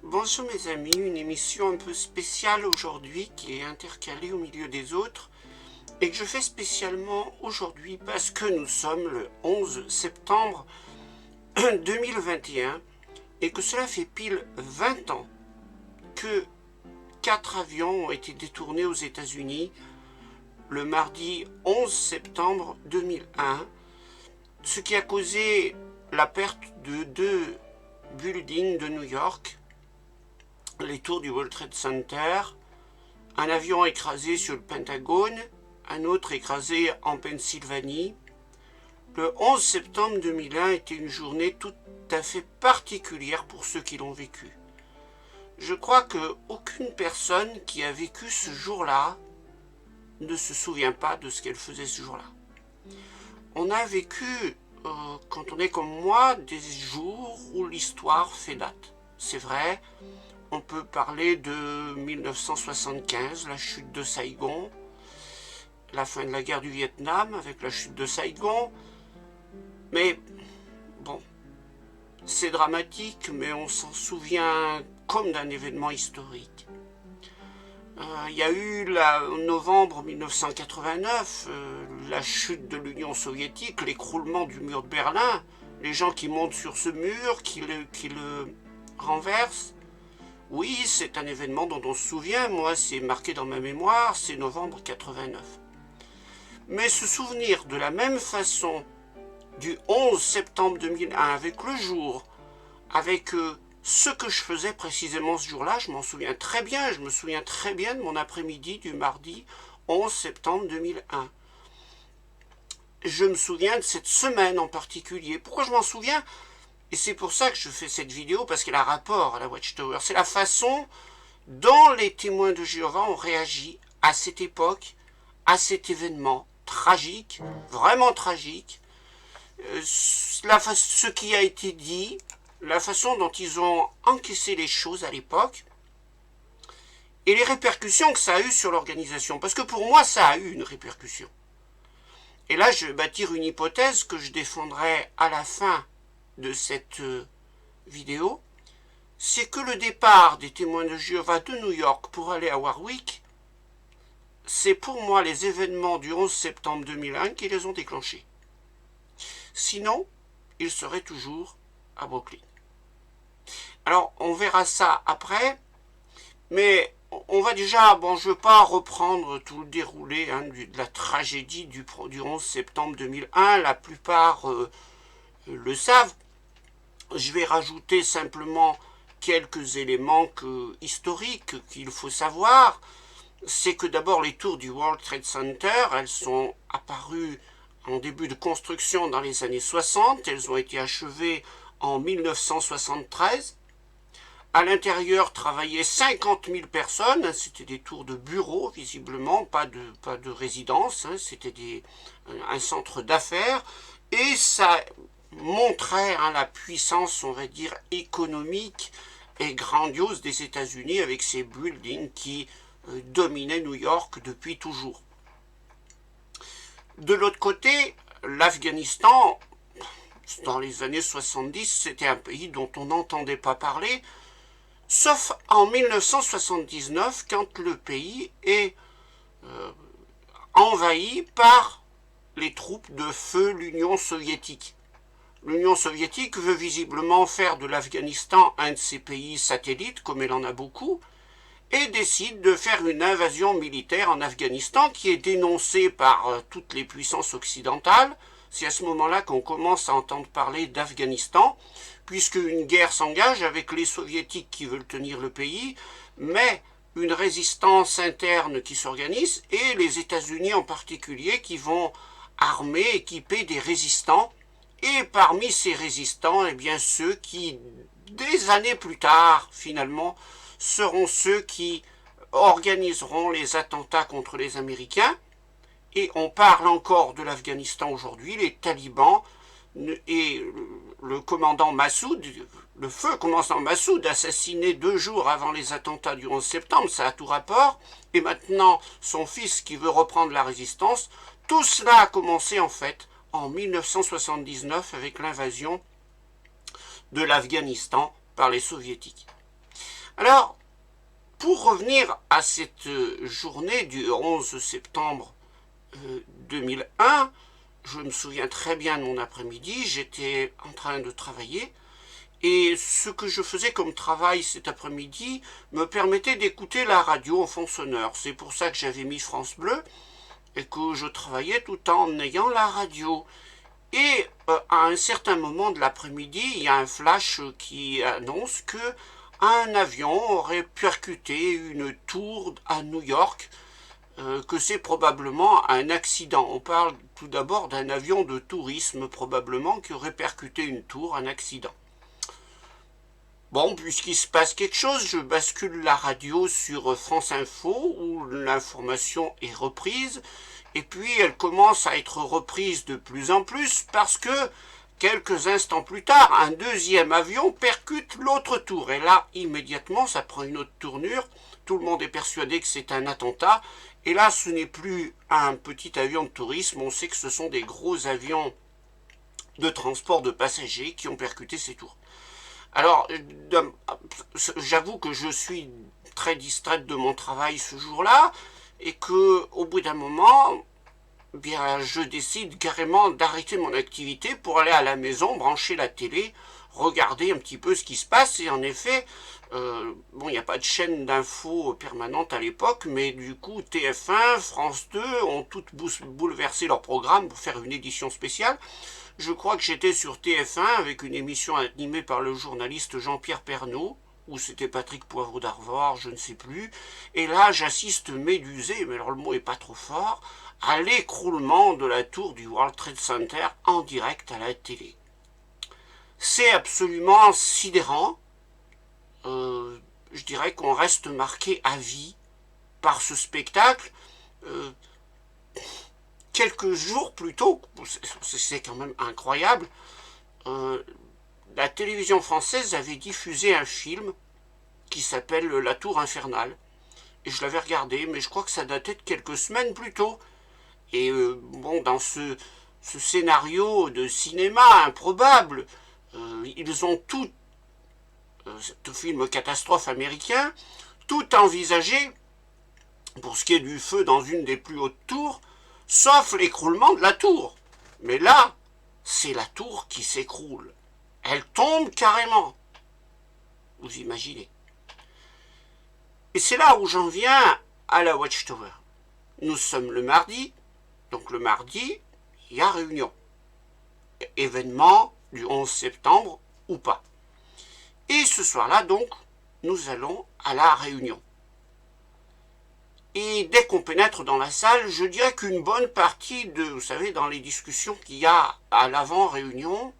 Bonjour mes amis, une émission un peu spéciale aujourd'hui qui est intercalée au milieu des autres et que je fais spécialement aujourd'hui parce que nous sommes le 11 septembre 2021 et que cela fait pile 20 ans que 4 avions ont été détournés aux États-Unis le mardi 11 septembre 2001, ce qui a causé la perte de 2 buildings de New York, les tours du World Trade Center, un avion écrasé sur le Pentagone, un autre écrasé en Pennsylvanie. Le 11 septembre 2001 était une journée tout à fait particulière pour ceux qui l'ont vécu. Je crois qu'aucune personne qui a vécu ce jour-là ne se souvient pas de ce qu'elle faisait ce jour-là. On a vécu, quand on est comme moi, des jours où l'histoire fait date. C'est vrai, on peut parler de 1975, la chute de Saigon, la fin de la guerre du Vietnam avec la chute de Saigon. Mais bon, c'est dramatique, mais on s'en souvient comme d'un événement historique. Il y a eu en novembre 1989 la chute de l'Union soviétique, l'écroulement du mur de Berlin, les gens qui montent sur ce mur, qui le renversent. Oui, c'est un événement dont on se souvient, moi c'est marqué dans ma mémoire, c'est novembre 89. Mais se souvenir de la même façon du 11 septembre 2001, avec le jour, avec ce que je faisais précisément ce jour-là, je m'en souviens très bien, je me souviens très bien de mon après-midi du mardi 11 septembre 2001. Je me souviens de cette semaine en particulier. Pourquoi je m'en souviens ? Et c'est pour ça que je fais cette vidéo, parce qu'elle a rapport à la Watchtower. C'est la façon dont les témoins de Jéhovah ont réagi à cette époque, à cet événement tragique, vraiment tragique. Ce qui a été dit, la façon dont ils ont encaissé les choses à l'époque, et les répercussions que ça a eu sur l'organisation. Parce que pour moi, ça a eu une répercussion. Et là, je vais bâtir une hypothèse que je défendrai à la fin de cette vidéo, c'est que le départ des témoins de Jéhovah de New York pour aller à Warwick, c'est pour moi les événements du 11 septembre 2001 qui les ont déclenchés. Sinon, ils seraient toujours à Brooklyn. Alors, on verra ça après, mais on va déjà, je ne veux pas reprendre tout le déroulé de la tragédie du 11 septembre 2001, la plupart le savent. Je vais rajouter simplement quelques éléments historiques qu'il faut savoir. C'est que d'abord les tours du World Trade Center, elles sont apparues en début de construction dans les années 60, elles ont été achevées en 1973. À l'intérieur travaillaient 50 000 personnes, c'était des tours de bureaux visiblement, pas de résidence, c'était un centre d'affaires, et ça montrait la puissance, on va dire, économique et grandiose des États-Unis avec ces buildings qui dominaient New York depuis toujours. De l'autre côté, l'Afghanistan, dans les années 70, c'était un pays dont on n'entendait pas parler, sauf en 1979, quand le pays est envahi par les troupes de feu l'Union soviétique. L'Union soviétique veut visiblement faire de l'Afghanistan un de ses pays satellites, comme elle en a beaucoup, et décide de faire une invasion militaire en Afghanistan qui est dénoncée par toutes les puissances occidentales. C'est à ce moment-là qu'on commence à entendre parler d'Afghanistan, puisque une guerre s'engage avec les soviétiques qui veulent tenir le pays, mais une résistance interne qui s'organise, et les États-Unis en particulier qui vont armer, équiper des résistants. Et parmi ces résistants, ceux qui, des années plus tard, finalement, seront ceux qui organiseront les attentats contre les Américains. Et on parle encore de l'Afghanistan aujourd'hui, les talibans et le commandant Massoud, le feu commandant Massoud, assassiné 2 jours avant les attentats du 11 septembre, ça a tout rapport, et maintenant son fils qui veut reprendre la résistance. Tout cela a commencé en fait en 1979 avec l'invasion de l'Afghanistan par les soviétiques. Alors, pour revenir à cette journée du 11 septembre 2001, je me souviens très bien de mon après-midi, j'étais en train de travailler, et ce que je faisais comme travail cet après-midi me permettait d'écouter la radio en fond sonore. C'est pour ça que j'avais mis France Bleu et que je travaillais tout en ayant la radio. Et à un certain moment de l'après-midi, il y a un flash qui annonce que un avion aurait percuté une tour à New York, que c'est probablement un accident. On parle tout d'abord d'un avion de tourisme probablement qui aurait percuté une tour, un accident. Bon, puisqu'il se passe quelque chose, je bascule la radio sur France Info où l'information est reprise et puis elle commence à être reprise de plus en plus parce que quelques instants plus tard, un deuxième avion percute l'autre tour et là, immédiatement, ça prend une autre tournure. Tout le monde est persuadé que c'est un attentat et là, ce n'est plus un petit avion de tourisme, on sait que ce sont des gros avions de transport de passagers qui ont percuté ces tours. Alors, j'avoue que je suis très distraite de mon travail ce jour-là et que, au bout d'un moment, bien, je décide carrément d'arrêter mon activité pour aller à la maison, brancher la télé, regarder un petit peu ce qui se passe. Et en effet, bon, il n'y a pas de chaîne d'infos permanente à l'époque, mais du coup, TF1, France 2 ont toutes bouleversé leur programme pour faire une édition spéciale. Je crois que j'étais sur TF1 avec une émission animée par le journaliste Jean-Pierre Pernaut, ou c'était Patrick Poivre d'Arvor, je ne sais plus. Et là, j'assiste médusé, mais alors le mot est pas trop fort, à l'écroulement de la tour du World Trade Center en direct à la télé. C'est absolument sidérant. Je dirais qu'on reste marqué à vie par ce spectacle. Quelques jours plus tôt, c'est quand même incroyable, la télévision française avait diffusé un film qui s'appelle La Tour Infernale. Et je l'avais regardé, mais je crois que ça datait de quelques semaines plus tôt. Et bon, dans ce scénario de cinéma improbable, ils ont tout, ce film catastrophe américain, tout envisagé pour ce qui est du feu dans une des plus hautes tours, sauf l'écroulement de la tour. Mais là, c'est la tour qui s'écroule. Elle tombe carrément. Vous imaginez. Et c'est là où j'en viens à la Watchtower. Nous sommes le mardi, donc le mardi, il y a réunion. Événement du 11 septembre ou pas. Et ce soir-là, donc, nous allons à la réunion. Et dès qu'on pénètre dans la salle, je dirais qu'une bonne partie de, vous savez, dans les discussions qu'il y a à l'avant-réunion,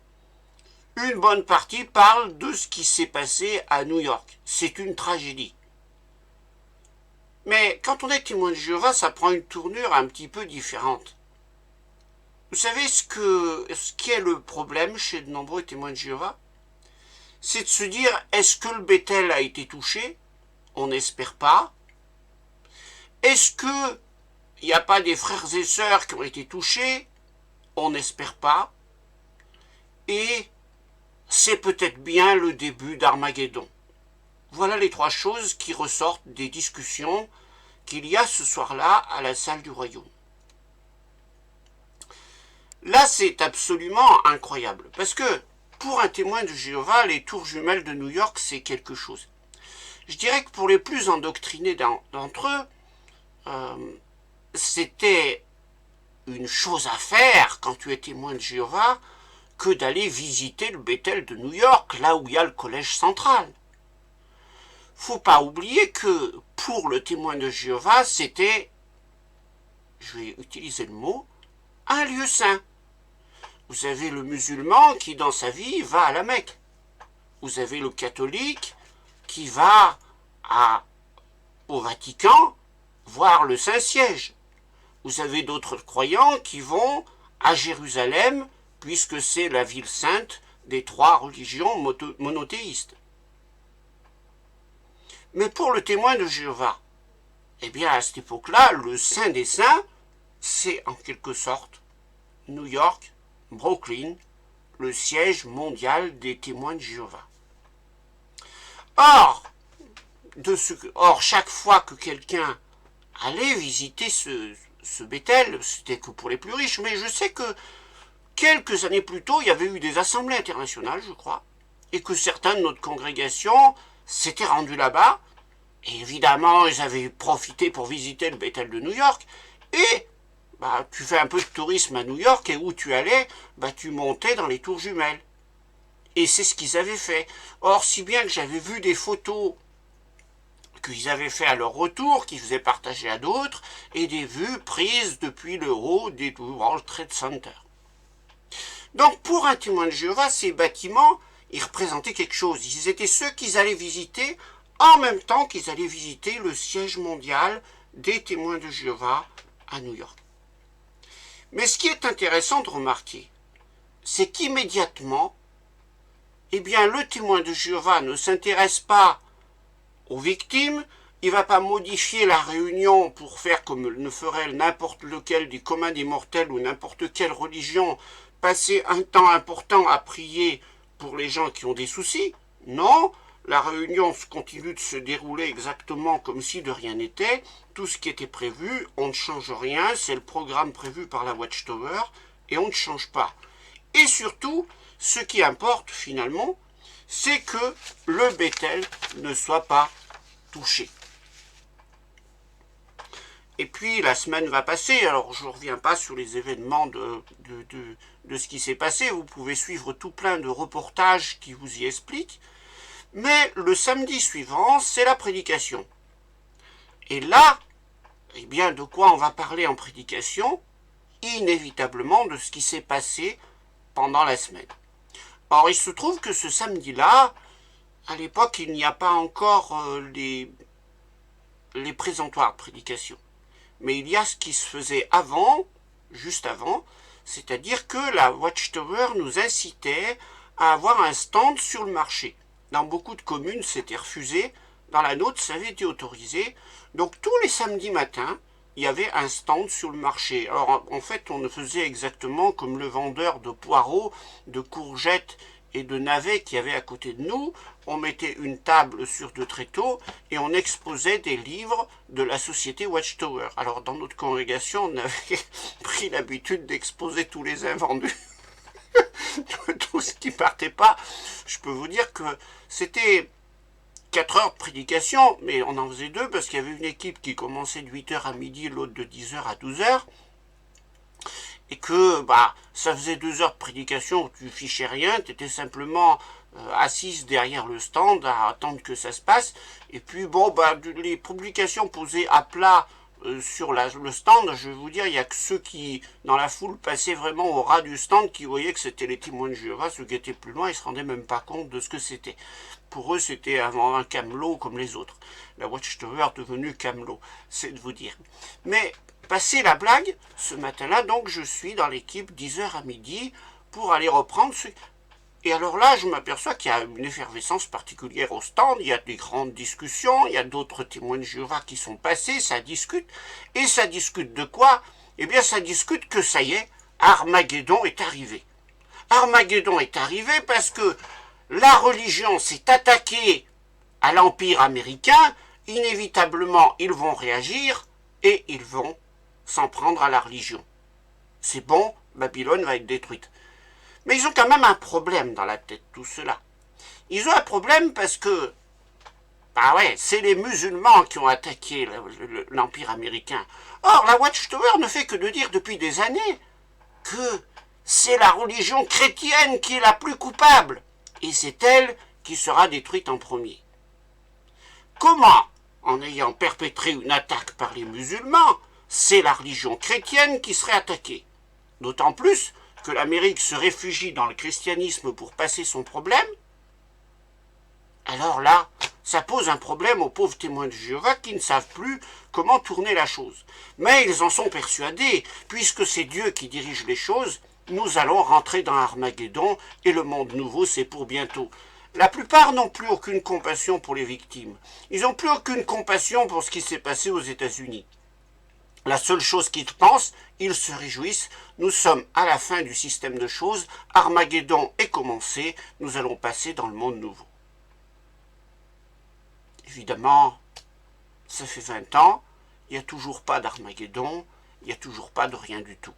une bonne partie parle de ce qui s'est passé à New York. C'est une tragédie. Mais quand on est témoin de Jéhovah, ça prend une tournure un petit peu différente. Vous savez ce qui est le problème chez de nombreux témoins de Jéhovah? C'est de se dire, est-ce que le Bethel a été touché? On n'espère pas. Est-ce qu'il n'y a pas des frères et sœurs qui ont été touchés? On n'espère pas. Et c'est peut-être bien le début d'Armageddon. Voilà les trois choses qui ressortent des discussions qu'il y a ce soir-là à la salle du royaume. Là, c'est absolument incroyable, parce que pour un témoin de Jéhovah, les tours jumelles de New York, c'est quelque chose. Je dirais que pour les plus endoctrinés d'entre eux, c'était une chose à faire quand tu es témoin de Jéhovah que d'aller visiter le Bethel de New York, là où il y a le collège central. Faut pas oublier que pour le témoin de Jéhovah, c'était, je vais utiliser le mot, un lieu saint. Vous avez le musulman qui, dans sa vie, va à la Mecque. Vous avez le catholique qui va au Vatican voir le Saint-Siège. Vous avez d'autres croyants qui vont à Jérusalem, puisque c'est la ville sainte des trois religions monothéistes. Mais pour le témoin de Jéhovah, eh bien à cette époque-là, le Saint des Saints, c'est en quelque sorte New York, Brooklyn, le siège mondial des témoins de Jéhovah. Or, Or, chaque fois que quelqu'un allait visiter ce Bethel, c'était que pour les plus riches, mais je sais que quelques années plus tôt, il y avait eu des assemblées internationales, je crois, et que certains de notre congrégation s'étaient rendus là-bas, et évidemment, ils avaient profité pour visiter le Bethel de New York, et tu fais un peu de tourisme à New York, et où tu allais, tu montais dans les tours jumelles. Et c'est ce qu'ils avaient fait. Or, si bien que j'avais vu des photos qu'ils avaient fait à leur retour, qu'ils faisaient partager à d'autres, et des vues prises depuis le haut des World Trade Center. Donc, pour un témoin de Jéhovah, ces bâtiments, ils représentaient quelque chose. Ils étaient ceux qu'ils allaient visiter en même temps qu'ils allaient visiter le siège mondial des témoins de Jéhovah à New York. Mais ce qui est intéressant de remarquer, c'est qu'immédiatement, le témoin de Jéhovah ne s'intéresse pas aux victimes, il ne va pas modifier la réunion pour faire comme ne ferait n'importe lequel du commun des mortels ou n'importe quelle religion, passer un temps important à prier pour les gens qui ont des soucis. Non, la réunion continue de se dérouler exactement comme si de rien n'était. Tout ce qui était prévu, on ne change rien, c'est le programme prévu par la Watchtower et on ne change pas. Et surtout, ce qui importe finalement, c'est que le Bethel ne soit pas touché. Et puis la semaine va passer, alors je ne reviens pas sur les événements de ce qui s'est passé, vous pouvez suivre tout plein de reportages qui vous y expliquent, mais le samedi suivant, c'est la prédication. Et là, de quoi on va parler en prédication? Inévitablement de ce qui s'est passé pendant la semaine. Or, il se trouve que ce samedi-là, à l'époque, il n'y a pas encore les présentoirs de prédication. Mais il y a ce qui se faisait avant, juste avant, c'est-à-dire que la Watchtower nous incitait à avoir un stand sur le marché. Dans beaucoup de communes, c'était refusé. Dans la nôtre, ça avait été autorisé. Donc, tous les samedis matins, il y avait un stand sur le marché. Alors, en fait, on faisait exactement comme le vendeur de poireaux, de courgettes et de navets qu'il y avait à côté de nous. On mettait une table sur deux tréteaux et on exposait des livres de la société Watchtower. Alors, dans notre congrégation, on avait pris l'habitude d'exposer tous les invendus. Tout ce qui partait pas. Je peux vous dire que c'était 4 heures de prédication, mais on en faisait 2 parce qu'il y avait une équipe qui commençait de 8h à midi, l'autre de 10h à 12h. Et que ça faisait 2 heures de prédication où tu fichais rien, tu étais simplement assise derrière le stand à attendre que ça se passe. Et puis les publications posées à plat sur le stand, je vais vous dire, il n'y a que ceux qui, dans la foule, passaient vraiment au ras du stand qui voyaient que c'était les témoins de Jéhovah. Ceux qui étaient plus loin, ils ne se rendaient même pas compte de ce que c'était. Pour eux, c'était avant un camelot comme les autres. La Watchtower devenue camelot, c'est de vous dire. Mais, passé la blague, ce matin-là, donc, je suis dans l'équipe 10h à midi pour aller reprendre ce... Et alors là, je m'aperçois qu'il y a une effervescence particulière au stand, il y a des grandes discussions, il y a d'autres témoins de Jéhovah qui sont passés, ça discute. Et ça discute de quoi? Eh bien, ça discute que ça y est, Armageddon est arrivé. Armageddon est arrivé parce que la religion s'est attaquée à l'Empire américain, inévitablement, ils vont réagir et ils vont s'en prendre à la religion. C'est bon, Babylone va être détruite. Mais ils ont quand même un problème dans la tête, tout cela. Ils ont un problème parce que, c'est les musulmans qui ont attaqué l'Empire américain. Or, la Watchtower ne fait que de dire depuis des années que c'est la religion chrétienne qui est la plus coupable. Et c'est elle qui sera détruite en premier. Comment, en ayant perpétré une attaque par les musulmans, c'est la religion chrétienne qui serait attaquée? D'autant plus que l'Amérique se réfugie dans le christianisme pour passer son problème. Alors là, ça pose un problème aux pauvres témoins de Jéhovah qui ne savent plus comment tourner la chose. Mais ils en sont persuadés, puisque c'est Dieu qui dirige les choses, nous allons rentrer dans Armageddon et le monde nouveau, c'est pour bientôt. La plupart n'ont plus aucune compassion pour les victimes. Ils n'ont plus aucune compassion pour ce qui s'est passé aux États-Unis. La seule chose qu'ils pensent, ils se réjouissent, nous sommes à la fin du système de choses, Armageddon est commencé, nous allons passer dans le monde nouveau. Évidemment, ça fait 20 ans, il n'y a toujours pas d'Armageddon, il n'y a toujours pas de rien du tout.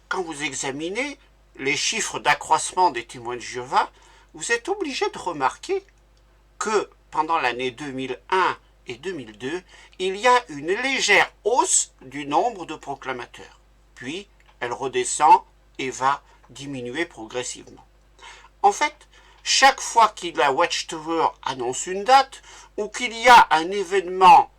Quand vous examinez les chiffres d'accroissement des témoins de Jéhovah, vous êtes obligé de remarquer que pendant l'année 2001 et 2002, il y a une légère hausse du nombre de proclamateurs. Puis, elle redescend et va diminuer progressivement. En fait, chaque fois que la Watchtower annonce une date ou qu'il y a un événement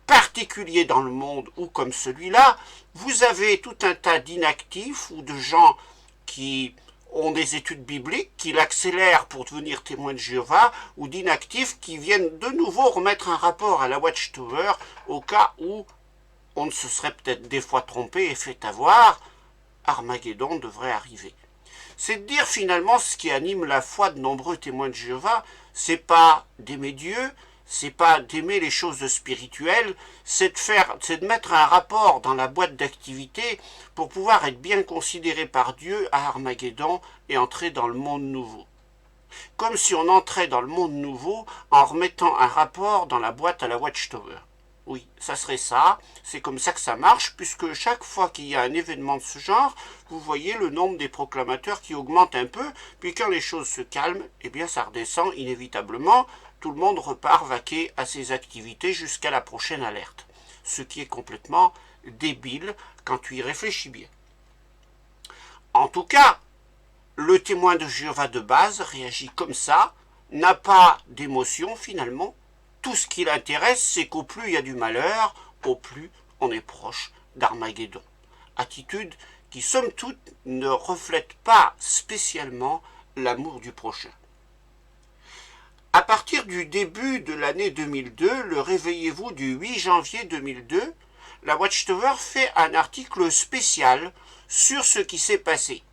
particulier dans le monde ou comme celui-là, vous avez tout un tas d'inactifs ou de gens qui ont des études bibliques, qui l'accélèrent pour devenir témoins de Jéhovah, ou d'inactifs qui viennent de nouveau remettre un rapport à la Watchtower au cas où on ne se serait peut-être des fois trompé et fait avoir, Armageddon devrait arriver. C'est de dire finalement ce qui anime la foi de nombreux témoins de Jéhovah, c'est pas d'aimer Dieu, c'est pas d'aimer les choses spirituelles, c'est de mettre un rapport dans la boîte d'activité pour pouvoir être bien considéré par Dieu à Armageddon et entrer dans le monde nouveau. Comme si on entrait dans le monde nouveau en remettant un rapport dans la boîte à la Watchtower. Oui, ça serait ça, c'est comme ça que ça marche, puisque chaque fois qu'il y a un événement de ce genre, vous voyez le nombre des proclamateurs qui augmente un peu, puis quand les choses se calment, eh bien ça redescend inévitablement, tout le monde repart vaquer à ses activités jusqu'à la prochaine alerte. Ce qui est complètement débile quand tu y réfléchis bien. En tout cas, le témoin de Jéhovah de base réagit comme ça, n'a pas d'émotion finalement. Tout ce qui l'intéresse, c'est qu'au plus il y a du malheur, au plus on est proche d'Armageddon. Attitude qui, somme toute, ne reflète pas spécialement l'amour du prochain. À partir du début de l'année 2002, le Réveillez-vous du 8 janvier 2002, la Watchtower fait un article spécial sur ce qui s'est passé.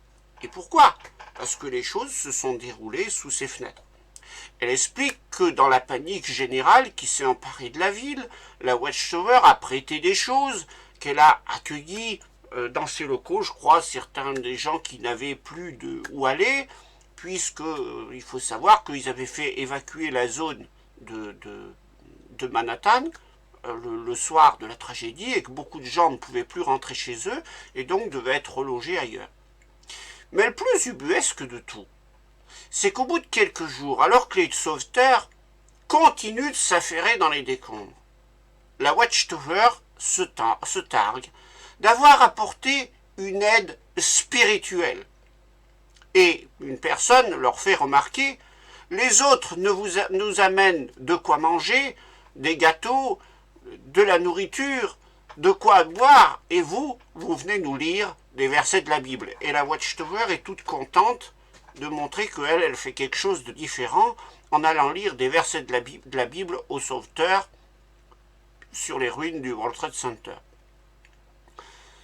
Et pourquoi? Parce que les choses se sont déroulées sous ses fenêtres. Elle explique que dans la panique générale qui s'est emparée de la ville, la Watchtower a prêté des choses, qu'elle a accueilli dans ses locaux, je crois, certains des gens qui n'avaient plus de où aller, puisque il faut savoir qu'ils avaient fait évacuer la zone de Manhattan le soir de la tragédie et que beaucoup de gens ne pouvaient plus rentrer chez eux et donc devaient être relogés ailleurs. Mais le plus ubuesque de tout, c'est qu'au bout de quelques jours, alors que les sauveteurs continuent de s'affairer dans les décombres, la Watchtower se targue d'avoir apporté une aide spirituelle. Et une personne leur fait remarquer, les autres nous amènent de quoi manger, des gâteaux, de la nourriture, de quoi boire, et vous venez nous lire des versets de la Bible. Et la Watchtower est toute contente de montrer qu'elle, elle fait quelque chose de différent en allant lire des versets de la Bible aux sauveteurs sur les ruines du World Trade Center.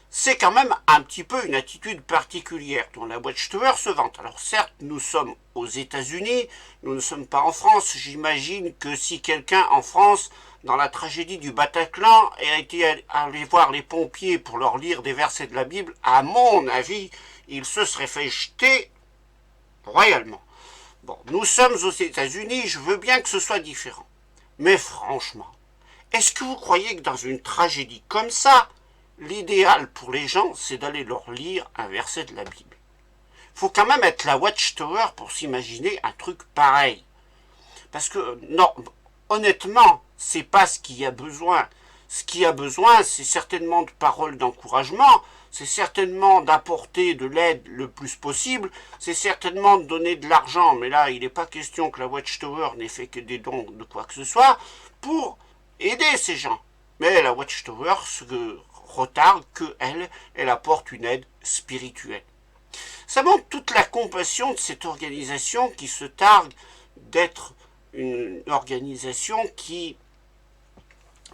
C'est quand même un petit peu une attitude particulière dont la Watchtower se vante. Alors certes, nous sommes aux États-Unis, nous ne sommes pas en France. J'imagine que si quelqu'un en France, dans la tragédie du Bataclan, a été allé voir les pompiers pour leur lire des versets de la Bible, à mon avis, il se serait fait jeter royalement. Bon, nous sommes aux États-Unis, je veux bien que ce soit différent. Mais franchement, est-ce que vous croyez que dans une tragédie comme ça, l'idéal pour les gens, c'est d'aller leur lire un verset de la Bible? Faut quand même être la Watchtower pour s'imaginer un truc pareil. Parce que, non, honnêtement, c'est pas ce qu'il y a besoin. Ce qu'il y a besoin, c'est certainement de paroles d'encouragement, c'est certainement d'apporter de l'aide le plus possible, c'est certainement de donner de l'argent, mais là, il n'est pas question que la Watchtower n'ait fait que des dons de quoi que ce soit, pour aider ces gens. Mais la Watchtower se retarde qu'elle, elle apporte une aide spirituelle. Ça montre toute la compassion de cette organisation qui se targue d'être une organisation qui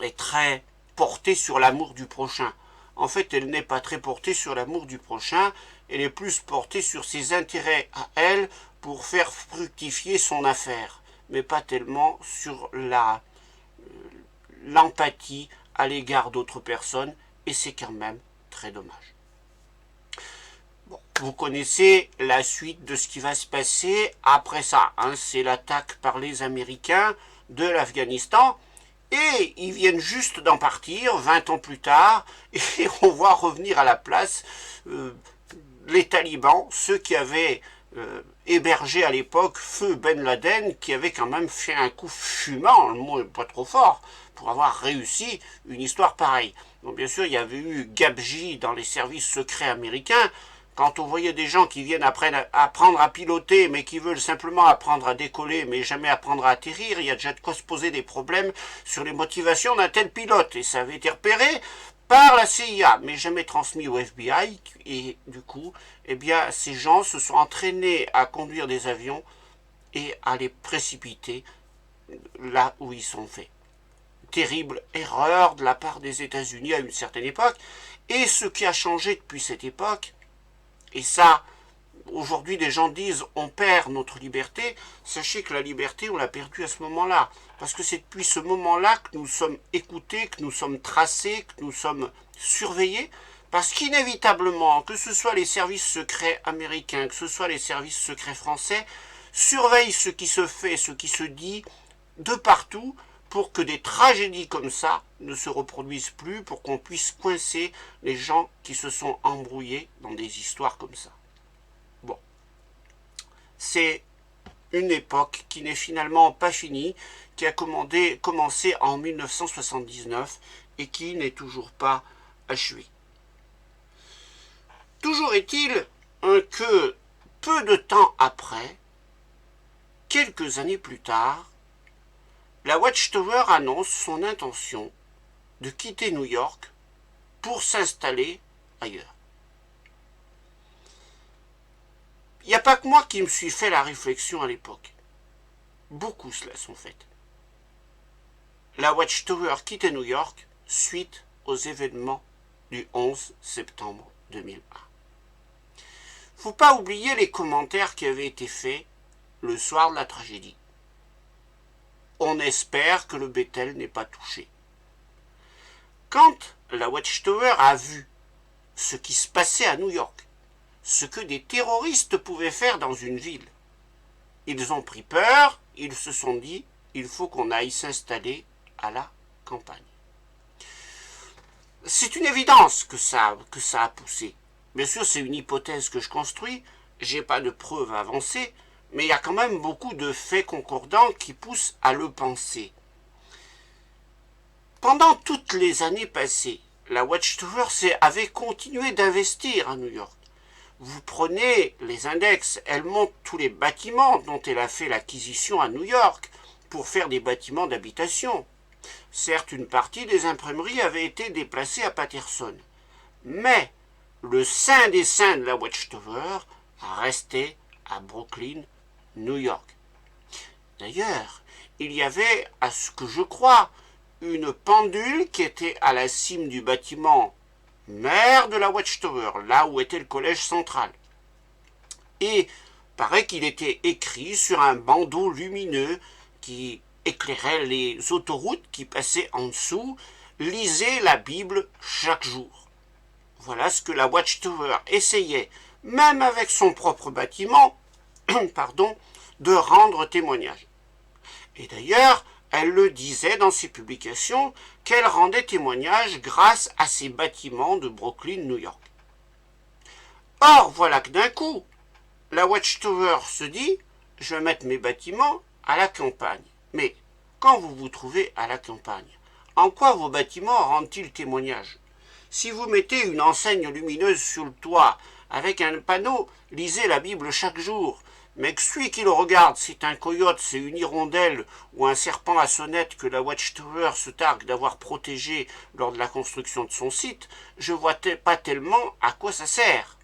est très portée sur l'amour du prochain. En fait, elle n'est pas très portée sur l'amour du prochain, elle est plus portée sur ses intérêts à elle pour faire fructifier son affaire, mais pas tellement sur l'empathie à l'égard d'autres personnes, et c'est quand même très dommage. Bon, vous connaissez la suite de ce qui va se passer après ça, hein, c'est l'attaque par les Américains de l'Afghanistan, et ils viennent juste d'en partir 20 ans plus tard, et on voit revenir à la place les talibans, ceux qui avaient hébergé à l'époque feu Ben Laden, qui avait quand même fait un coup fumant, le mot n'est pas trop fort, pour avoir réussi une histoire pareille. Donc bien sûr, il y avait eu Gabji dans les services secrets américains. Quand on voyait des gens qui viennent apprendre à piloter, mais qui veulent simplement apprendre à décoller, mais jamais apprendre à atterrir, il y a déjà de quoi se poser des problèmes sur les motivations d'un tel pilote. Et ça avait été repéré par la CIA, mais jamais transmis au FBI. Et du coup, eh bien, ces gens se sont entraînés à conduire des avions et à les précipiter là où ils sont faits. Terrible erreur de la part des États-Unis à une certaine époque. Et ce qui a changé depuis cette époque, et ça, aujourd'hui, les gens disent on perd notre liberté. Sachez que la liberté, on l'a perdue à ce moment-là. Parce que c'est depuis ce moment-là que nous sommes écoutés, que nous sommes tracés, que nous sommes surveillés. Parce qu'inévitablement, que ce soit les services secrets américains, que ce soit les services secrets français, surveillent ce qui se fait, ce qui se dit de partout, pour que des tragédies comme ça ne se reproduisent plus, pour qu'on puisse coincer les gens qui se sont embrouillés dans des histoires comme ça. Bon. C'est une époque qui n'est finalement pas finie, qui a commencé en 1979 et qui n'est toujours pas achevée. Toujours est-il que peu de temps après, quelques années plus tard, la Watchtower annonce son intention de quitter New York pour s'installer ailleurs. Il n'y a pas que moi qui me suis fait la réflexion à l'époque. Beaucoup se la sont faites. La Watchtower quitte New York suite aux événements du 11 septembre 2001. Faut pas oublier les commentaires qui avaient été faits le soir de la tragédie. On espère que le Bethel n'est pas touché. Quand la Watchtower a vu ce qui se passait à New York, ce que des terroristes pouvaient faire dans une ville, ils ont pris peur, ils se sont dit, il faut qu'on aille s'installer à la campagne. C'est une évidence que ça a poussé. Bien sûr, c'est une hypothèse que je construis, j'ai pas de preuves avancées, mais il y a quand même beaucoup de faits concordants qui poussent à le penser. Pendant toutes les années passées, la Watchtower avait continué d'investir à New York. Vous prenez les index, elle montre tous les bâtiments dont elle a fait l'acquisition à New York pour faire des bâtiments d'habitation. Certes, une partie des imprimeries avait été déplacée à Patterson, mais le saint des saints de la Watchtower restait à Brooklyn, New York. D'ailleurs, il y avait, à ce que je crois, une pendule qui était à la cime du bâtiment mère de la Watchtower, là où était le collège central. Et paraît qu'il était écrit sur un bandeau lumineux qui éclairait les autoroutes qui passaient en dessous, lisez la Bible chaque jour. Voilà ce que la Watchtower essayait, même avec son propre bâtiment, de rendre témoignage. Et d'ailleurs, elle le disait dans ses publications qu'elle rendait témoignage grâce à ses bâtiments de Brooklyn, New York. Or, voilà que d'un coup, la Watchtower se dit « je vais mettre mes bâtiments à la campagne ». Mais quand vous vous trouvez à la campagne, en quoi vos bâtiments rendent-ils témoignage? Si vous mettez une enseigne lumineuse sur le toit avec un panneau « lisez la Bible chaque jour », mais que celui qui le regarde, c'est un coyote, c'est une hirondelle ou un serpent à sonnette que la Watchtower se targue d'avoir protégé lors de la construction de son site, je ne vois pas tellement à quoi ça sert.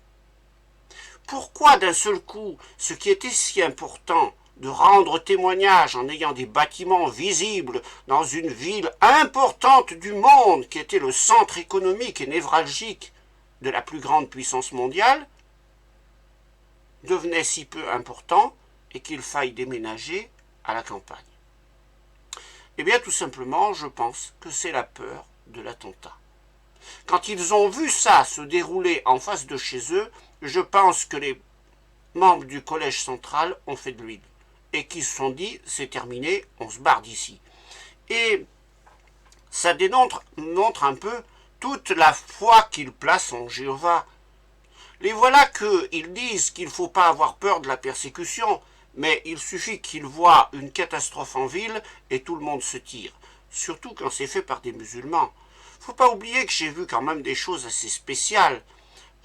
Pourquoi d'un seul coup, ce qui était si important de rendre témoignage en ayant des bâtiments visibles dans une ville importante du monde qui était le centre économique et névralgique de la plus grande puissance mondiale, devenait si peu important et qu'il faille déménager à la campagne? Eh bien, tout simplement, je pense que c'est la peur de l'attentat. Quand ils ont vu ça se dérouler en face de chez eux, je pense que les membres du collège central ont fait de l'huile. et qui se sont dit c'est terminé, on se barre d'ici. Et ça montre un peu toute la foi qu'ils placent en Jéhovah. Les voilà qu'ils disent qu'il ne faut pas avoir peur de la persécution, mais il suffit qu'ils voient une catastrophe en ville et tout le monde se tire, surtout quand c'est fait par des musulmans. Faut pas oublier que j'ai vu quand même des choses assez spéciales.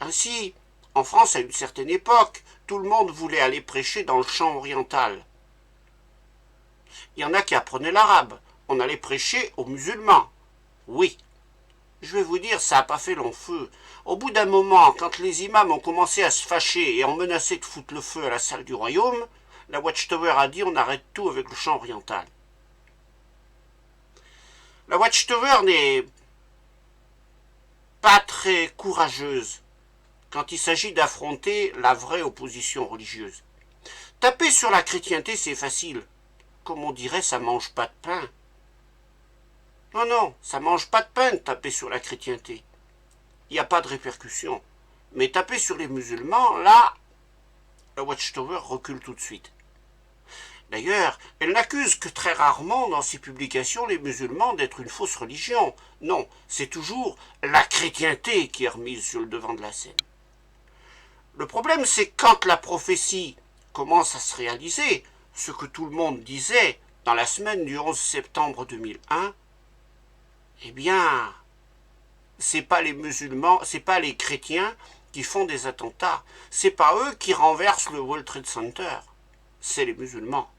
Ainsi, en France, à une certaine époque, tout le monde voulait aller prêcher dans le champ oriental. Il y en a qui apprenaient l'arabe. On allait prêcher aux musulmans. Oui. Je vais vous dire, ça n'a pas fait long feu. Au bout d'un moment, quand les imams ont commencé à se fâcher et ont menacé de foutre le feu à la salle du royaume, la Watchtower a dit on arrête tout avec le champ oriental. La Watchtower n'est pas très courageuse quand il s'agit d'affronter la vraie opposition religieuse. Taper sur la chrétienté, c'est facile. Comme on dirait, ça mange pas de pain. Non, non, ça mange pas de pain de taper sur la chrétienté. Il n'y a pas de répercussions. Mais taper sur les musulmans, là, la Watchtower recule tout de suite. D'ailleurs, elle n'accuse que très rarement dans ses publications les musulmans d'être une fausse religion. Non, c'est toujours la chrétienté qui est remise sur le devant de la scène. Le problème, c'est quand la prophétie commence à se réaliser, ce que tout le monde disait dans la semaine du 11 septembre 2001, eh bien, c'est pas les musulmans, c'est pas les chrétiens qui font des attentats, c'est pas eux qui renversent le World Trade Center, c'est les musulmans.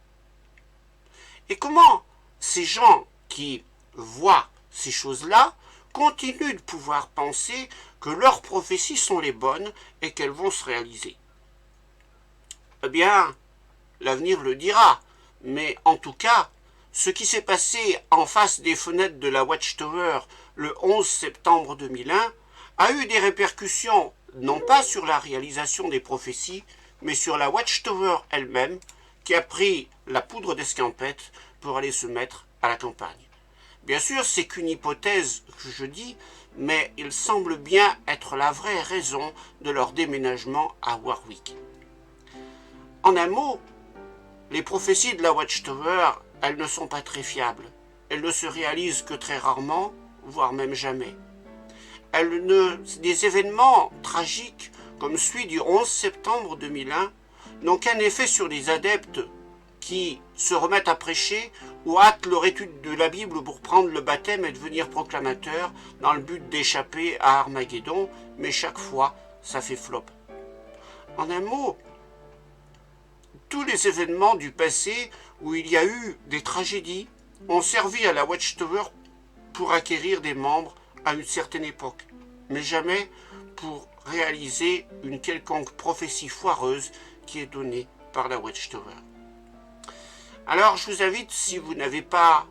Et comment ces gens qui voient ces choses-là continuent de pouvoir penser que leurs prophéties sont les bonnes et qu'elles vont se réaliser? Eh bien, l'avenir le dira, mais en tout cas, ce qui s'est passé en face des fenêtres de la Watchtower le 11 septembre 2001 a eu des répercussions non pas sur la réalisation des prophéties, mais sur la Watchtower elle-même, qui a pris la poudre d'escampette pour aller se mettre à la campagne. Bien sûr, c'est qu'une hypothèse que je dis, mais il semble bien être la vraie raison de leur déménagement à Warwick. En un mot, les prophéties de la Watchtower, elles ne sont pas très fiables. Elles ne se réalisent que très rarement, voire même jamais. Des événements tragiques, comme celui du 11 septembre 2001, n'ont qu'un effet sur les adeptes qui se remettent à prêcher ou hâtent leur étude de la Bible pour prendre le baptême et devenir proclamateurs dans le but d'échapper à Armageddon, mais chaque fois, ça fait flop. En un mot, tous les événements du passé où il y a eu des tragédies ont servi à la Watchtower pour acquérir des membres à une certaine époque, mais jamais pour réaliser une quelconque prophétie foireuse qui est donnée par la Watchtower. Alors je vous invite, si vous n'avez pas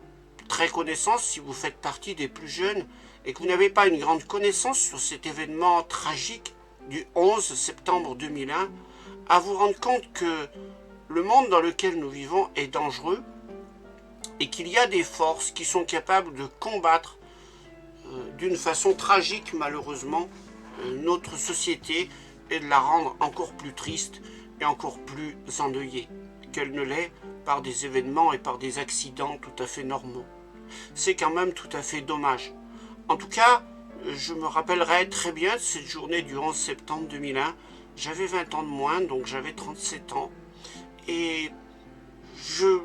très connaissance, si vous faites partie des plus jeunes et que vous n'avez pas une grande connaissance sur cet événement tragique du 11 septembre 2001, à vous rendre compte que le monde dans lequel nous vivons est dangereux et qu'il y a des forces qui sont capables de combattre d'une façon tragique, malheureusement, notre société et de la rendre encore plus triste et encore plus endeuillée qu'elle ne l'est par des événements et par des accidents tout à fait normaux. C'est quand même tout à fait dommage. En tout cas, je me rappellerai très bien de cette journée du 11 septembre 2001. J'avais 20 ans de moins, donc j'avais 37 ans. Et je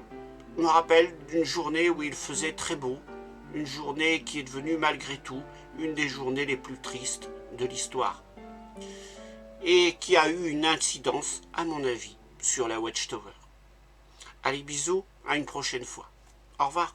me rappelle d'une journée où il faisait très beau, une journée qui est devenue malgré tout une des journées les plus tristes de l'histoire et qui a eu une incidence, à mon avis, sur la Watchtower. Allez, bisous, à une prochaine fois. Au revoir.